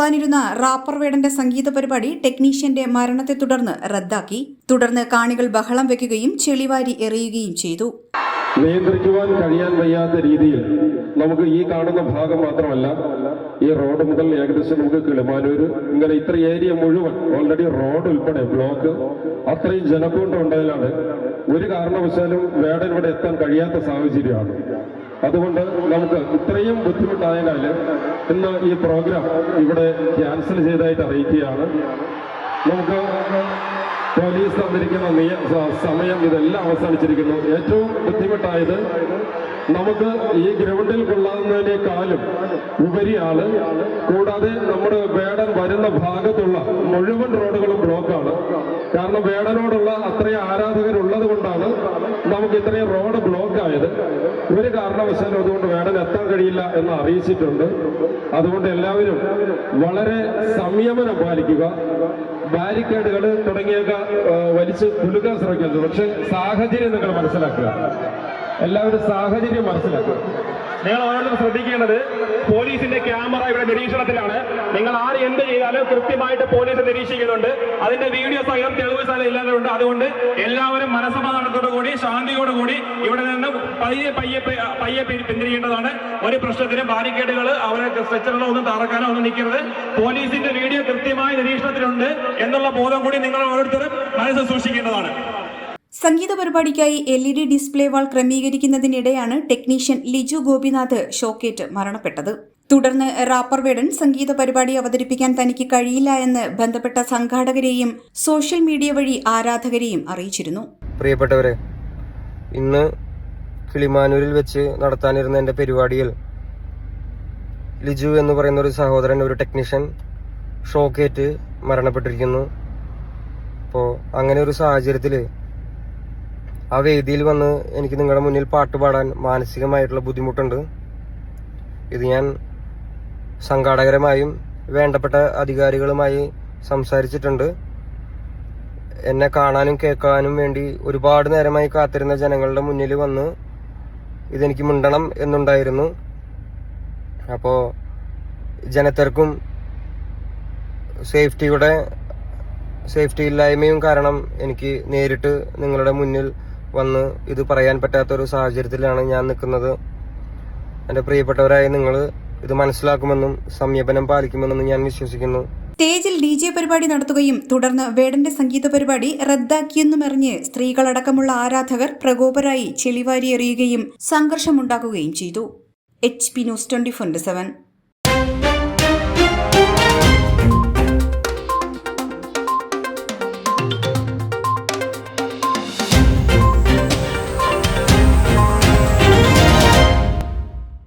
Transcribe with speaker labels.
Speaker 1: നടത്താനിരുന്ന റാപ്പർ വേടന്റെ സംഗീത പരിപാടി ടെക്നീഷ്യന്റെ മരണത്തെ തുടർന്ന് റദ്ദാക്കി. തുടർന്ന് കാണികൾ ബഹളം വെക്കുകയും ചെളിവാരി എറിയുകയും ചെയ്തു.
Speaker 2: നിയന്ത്രിക്കുവാൻ കഴിയാൻ വയ്യാത്ത രീതിയിൽ നമുക്ക് ഈ കാണുന്ന ഭാഗം മാത്രമല്ല, ഈ റോഡ് മുതൽ ഏകദേശം നമുക്ക് കിളിമാനൂര് ഇങ്ങനെ ഇത്ര ഏരിയ മുഴുവൻ ഓൾറെഡി റോഡ് ഉൾപ്പെടെ ബ്ലോക്ക് അത്രയും ജനക്കൂട്ടം ഉണ്ടായാലാണ് ഒരു കാരണവശാലും വേടൻ ഇവിടെ എത്താൻ കഴിയാത്ത സാഹചര്യമാണ്. അതുകൊണ്ട് നമുക്ക് ഇത്രയും ബുദ്ധിമുട്ടായതിനാൽ ഇന്ന് ഈ പ്രോഗ്രാം ഇവിടെ ക്യാൻസൽ ചെയ്തതായിട്ട് അറിയിക്കുകയാണ്. നമുക്ക് പോലീസ് തന്നിരിക്കുന്ന സമയം ഇതെല്ലാം അവസാനിച്ചിരിക്കുന്നു. ഏറ്റവും ബുദ്ധിമുട്ടായത് നമുക്ക് ഈ ഗ്രൗണ്ടിൽ കൊള്ളാവുന്നതിനേക്കാളും ഉപരിയാണ്. കൂടാതെ നമ്മുടെ വേടൻ വരുന്ന ഭാഗത്തുള്ള മുഴുവൻ റോഡുകളും ബ്ലോക്കാണ്. കാരണം വേടനോടുള്ള അത്രയും ആരാധകരുള്ളത് കൊണ്ടാണ് നമുക്ക് ഇത്രയും റോഡ് ബ്ലോക്കായത്. ഒരു കാരണവശാലും അതുകൊണ്ട് വേടൻ എത്താൻ കഴിയില്ല എന്ന് അറിയിച്ചിട്ടുണ്ട്. അതുകൊണ്ട് എല്ലാവരും വളരെ സംയമനം പാലിക്കുക. ബാരിക്കേഡുകൾ തുടങ്ങിയൊക്കെ വലിച്ച് കുലുക്കാൻ ശ്രമിക്കരുത്. പക്ഷെ സാഹചര്യം നിങ്ങൾ മനസ്സിലാക്കുക. എല്ലാവരും സാഹചര്യം മനസ്സിലാക്കുക.
Speaker 3: നിങ്ങൾ ഓരോരുത്തരും ശ്രദ്ധിക്കേണ്ടത്, പോലീസിന്റെ ക്യാമറ ഇവിടെ നിരീക്ഷണത്തിലാണ്. നിങ്ങൾ ആര് എന്ത് ചെയ്താലും കൃത്യമായിട്ട് പോലീസ് നിരീക്ഷിക്കുന്നുണ്ട്. അതിന്റെ വീഡിയോ സഹിതം തെളിവ് സഹിതം എല്ലാവരും. അതുകൊണ്ട് എല്ലാവരും മനസ്സമാധാനത്തോടുകൂടി ശാന്തിയോടുകൂടി ഇവിടെ നിന്ന് പയ്യെ പിന്തിരിയേണ്ടതാണ്. ഒരു പ്രശ്നത്തിനും ബാരിക്കേഡുകൾ അവരെ സ്ട്രെച്ചറിലോ ഒന്നും തറക്കാനോ ഒന്നും നിൽക്കരുത്. പോലീസിന്റെ വീഡിയോ കൃത്യമായ നിരീക്ഷണത്തിലുണ്ട് എന്നുള്ള ബോധം കൂടി നിങ്ങൾ ഓരോരുത്തരും മനസ്സിൽ സൂക്ഷിക്കേണ്ടതാണ്.
Speaker 1: സംഗീത പരിപാടിക്കായി LED ഡിസ്പ്ലേ വാൾ ക്രമീകരിക്കുന്നതിനിടെയാണ് ടെക്നീഷ്യൻ ലിജു ഗോപിനാഥ് ഷോക്കേറ്റ് മരണപ്പെട്ടത്. തുടർന്ന് റാപ്പർ വേടൻ സംഗീത പരിപാടി അവതരിപ്പിക്കാൻ തനിക്ക് കഴിയില്ല എന്ന് ബന്ധപ്പെട്ട സംഘാടകരെയും സോഷ്യൽ മീഡിയ വഴി ആരാധകരെയും അറിയിച്ചിരുന്നു.
Speaker 4: പ്രിയപ്പെട്ടവരെ, ഇന്ന് കിളിമാനൂരിൽ വെച്ച് നടത്താനിരുന്ന എന്റെ പരിപാടിയിൽ ലിജു എന്ന് പറയുന്ന ഒരു സഹോദരൻ, ഒരു ടെക്നീഷ്യൻ ഷോക്കേറ്റ് മരണപ്പെട്ടിരിക്കുന്നു. അപ്പോൾ അങ്ങനെ ഒരു സാഹചര്യത്തിൽ ആ വേദിയിൽ വന്ന് എനിക്ക് നിങ്ങളുടെ മുന്നിൽ പാട്ട് പാടാൻ മാനസികമായിട്ടുള്ള ബുദ്ധിമുട്ടുണ്ട്. ഇത് ഞാൻ സംഘാടകരുമായും വേണ്ടപ്പെട്ട അധികാരികളുമായി സംസാരിച്ചിട്ടുണ്ട്. എന്നെ കാണാനും കേൾക്കാനും വേണ്ടി ഒരുപാട് നേരമായി കാത്തിരുന്ന ജനങ്ങളുടെ മുന്നിൽ വന്ന് ഇതെനിക്ക് മിണ്ടണം എന്നുണ്ടായിരുന്നു. അപ്പോൾ ജനത്തിരക്കും സേഫ്റ്റി ഇല്ലായ്മയും കാരണം എനിക്ക് നേരിട്ട് നിങ്ങളുടെ മുന്നിൽ വന്ന് ഇത് പറയാൻ പറ്റാത്തൊരു സാഹചര്യത്തിലാണ് ഞാൻ നിൽക്കുന്നത്. എൻ്റെ പ്രിയപ്പെട്ടവരായ നിങ്ങൾ ഇത് മനസ്സിലാക്കുമെന്നും സംയമനം പാലിക്കുമെന്നും ഞാൻ വിശ്വസിക്കുന്നു.
Speaker 1: സ്റ്റേജിൽ DJ പരിപാടി നടത്തുകയും തുടർന്ന് വേടന്റെ സംഗീത പരിപാടി റദ്ദാക്കിയെന്നുമറിഞ്ഞ് സ്ത്രീകളടക്കമുള്ള ആരാധകർ പ്രകോപരായി ചെളിവാരി എറിയുകയും സംഘർഷമുണ്ടാക്കുകയും ചെയ്തു. HP News 24/7